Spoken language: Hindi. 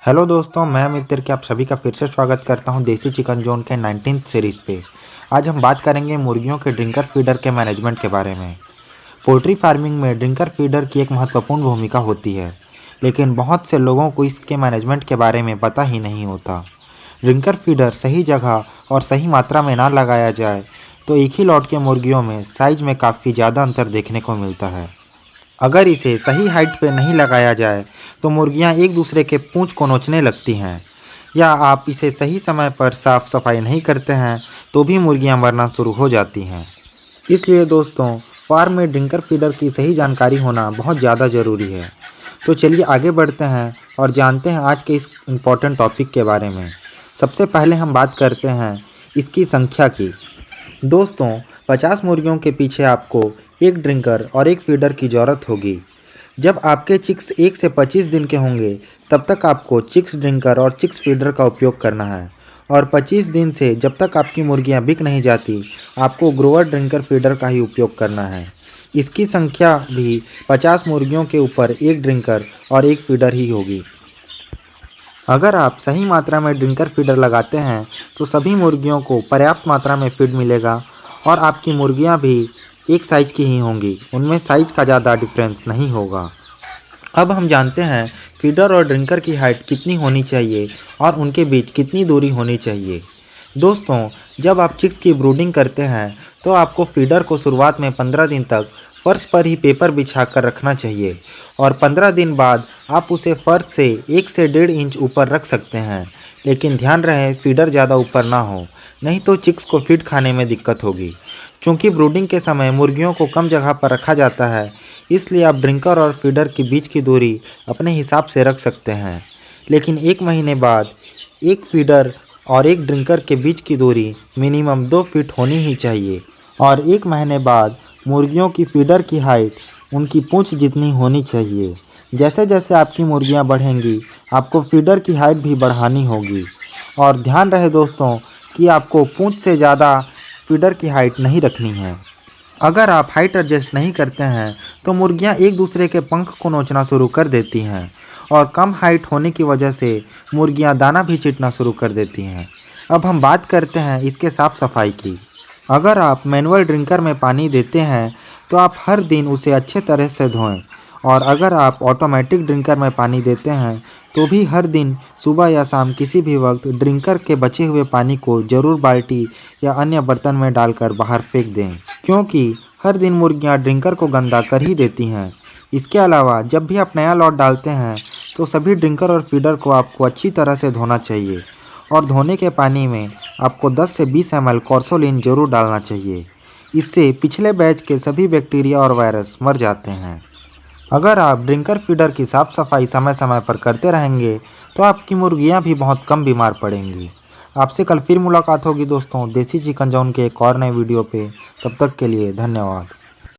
हेलो दोस्तों, मैं मित्र के आप सभी का फिर से स्वागत करता हूं देसी चिकन जोन के 19th सीरीज़ पे। आज हम बात करेंगे मुर्गियों के ड्रिंकर फीडर के मैनेजमेंट के बारे में। पोल्ट्री फार्मिंग में ड्रिंकर फीडर की एक महत्वपूर्ण भूमिका होती है, लेकिन बहुत से लोगों को इसके मैनेजमेंट के बारे में पता ही नहीं होता। ड्रिंकर फीडर सही जगह और सही मात्रा में ना लगाया जाए तो एक ही लॉट के मुर्गियों में साइज में काफ़ी ज़्यादा अंतर देखने को मिलता है। अगर इसे सही हाइट पे नहीं लगाया जाए तो मुर्गियां एक दूसरे के पूंछ को नोचने लगती हैं, या आप इसे सही समय पर साफ सफाई नहीं करते हैं तो भी मुर्गियां मरना शुरू हो जाती हैं। इसलिए दोस्तों, फार्म में ड्रिंकर फीडर की सही जानकारी होना बहुत ज़्यादा ज़रूरी है। तो चलिए आगे बढ़ते हैं और जानते हैं आज के इस इम्पोर्टेंट टॉपिक के बारे में। सबसे पहले हम बात करते हैं इसकी संख्या की। दोस्तों, 50 मुर्गियों के पीछे आपको एक ड्रिंकर और एक फीडर की ज़रूरत होगी। जब आपके चिक्स 1 से 25 दिन के होंगे तब तक आपको चिक्स ड्रिंकर और चिक्स फीडर का उपयोग करना है, और 25 दिन से जब तक आपकी मुर्गियां बिक नहीं जाती आपको ग्रोवर ड्रिंकर फीडर का ही उपयोग करना है। इसकी संख्या भी 50 मुर्गियों के ऊपर एक ड्रिंकर और एक फीडर ही होगी। अगर आप सही मात्रा में ड्रिंकर फीडर लगाते हैं तो सभी मुर्गियों को पर्याप्त मात्रा में फीड मिलेगा और आपकी मुर्गियां भी एक साइज़ की ही होंगी, उनमें साइज़ का ज़्यादा डिफरेंस नहीं होगा। अब हम जानते हैं फीडर और ड्रिंकर की हाइट कितनी होनी चाहिए और उनके बीच कितनी दूरी होनी चाहिए। दोस्तों, जब आप चिक्स की ब्रूडिंग करते हैं तो आपको फीडर को शुरुआत में 15 दिन तक फर्श पर ही पेपर बिछा कर रखना चाहिए, और 15 दिन बाद आप उसे फर्श से 1 से 1.5 इंच ऊपर रख सकते हैं। लेकिन ध्यान रहे फीडर ज़्यादा ऊपर ना हो, नहीं तो चिक्स को फीड खाने में दिक्कत होगी। चूँकि ब्रूडिंग के समय मुर्गियों को कम जगह पर रखा जाता है, इसलिए आप ड्रिंकर और फीडर के बीच की दूरी अपने हिसाब से रख सकते हैं। लेकिन 1 महीने बाद एक फीडर और एक ड्रिंकर के बीच की दूरी मिनिमम 2 फीट होनी ही चाहिए, और 1 महीने बाद मुर्गियों की फीडर की हाइट उनकी पूंछ जितनी होनी चाहिए। जैसे जैसे आपकी मुर्गियां बढ़ेंगी आपको फीडर की हाइट भी बढ़ानी होगी, और ध्यान रहे दोस्तों कि आपको पूंछ से ज़्यादा फीडर की हाइट नहीं रखनी है। अगर आप हाइट एडजस्ट नहीं करते हैं तो मुर्गियां एक दूसरे के पंख को नोचना शुरू कर देती हैं, और कम हाइट होने की वजह से मुर्गियां दाना भी चींटना शुरू कर देती हैं। अब हम बात करते हैं इसके साफ़ सफाई की। अगर आप मैनुअल ड्रिंकर में पानी देते हैं तो आप हर दिन उसे अच्छे तरह से धोएं, और अगर आप ऑटोमेटिक ड्रिंकर में पानी देते हैं तो भी हर दिन सुबह या शाम किसी भी वक्त ड्रिंकर के बचे हुए पानी को ज़रूर बाल्टी या अन्य बर्तन में डालकर बाहर फेंक दें, क्योंकि हर दिन मुर्गियां ड्रिंकर को गंदा कर ही देती हैं। इसके अलावा जब भी आप नया लॉट डालते हैं तो सभी ड्रिंकर और फीडर को आपको अच्छी तरह से धोना चाहिए, और धोने के पानी में आपको 10 से 20 ml कॉर्सोलिन जरूर डालना चाहिए। इससे पिछले बैच के सभी बैक्टीरिया और वायरस मर जाते हैं। अगर आप ड्रिंकर फीडर की साफ़ सफाई समय समय पर करते रहेंगे तो आपकी मुर्गियां भी बहुत कम बीमार पड़ेंगी। आपसे कल फिर मुलाकात होगी दोस्तों देसी चिकन जोन के एक और नए वीडियो पे। तब तक के लिए धन्यवाद।